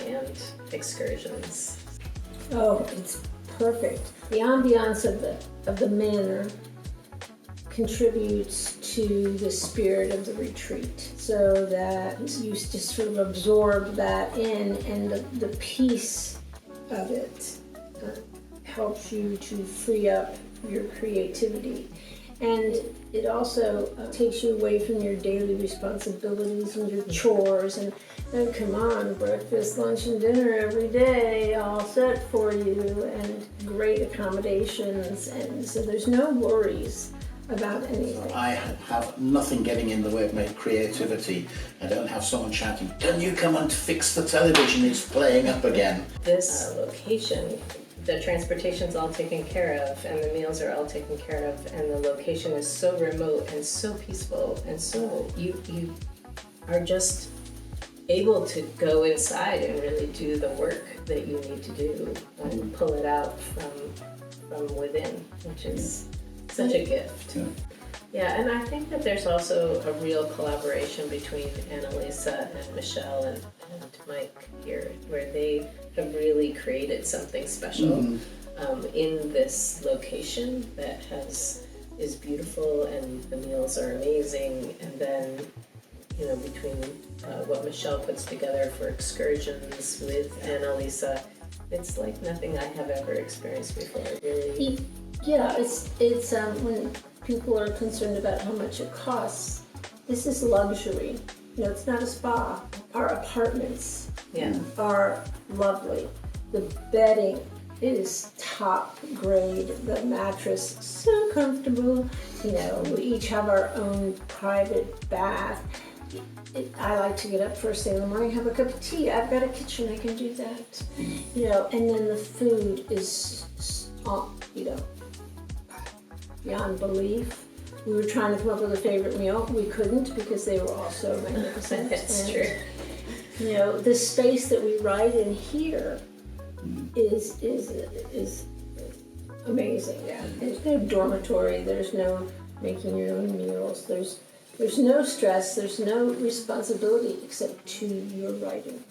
planned excursions. Oh, it's perfect. The ambiance of the manor contributes to the spirit of the retreat, so that you just sort of absorb that in, and the peace of it helps you to free up your creativity. And it also takes you away from your daily responsibilities and your chores and oh, come on, breakfast, lunch, and dinner every day, all set for you, and great accommodations, and so there's no worries about anything. I have nothing getting in the way of my creativity. I don't have someone shouting, "Can you come and fix the television? It's playing up again." This location, the transportation's all taken care of, and the meals are all taken care of, and the location is so remote and so peaceful, and so you are just able to go inside and really do the work that you need to do and pull it out from within, which is such a gift. Yeah, and I think that there's also a real collaboration between Annalisa and Michelle and Mike here, where they have really created something special in this location that is beautiful, and the meals are amazing. And then, you know, between what Michelle puts together for excursions with Annalisa, it's like nothing I have ever experienced before. Really. Yeah, it's when people are concerned about how much it costs, this is luxury. You know, it's not a spa. Our apartments are lovely. The bedding is top grade. The mattress, so comfortable. You know, we each have our own private bath. I like to get up first thing in the morning, have a cup of tea. I've got a kitchen, I can do that. You know, and then the food is, you know, beyond belief. We were trying to come up with a favorite meal. We couldn't because they were all so magnificent. That's true. You know, the space that we ride in here is amazing. Yeah. There's no dormitory. There's no making your own meals. There's no stress. There's no responsibility except to your writing.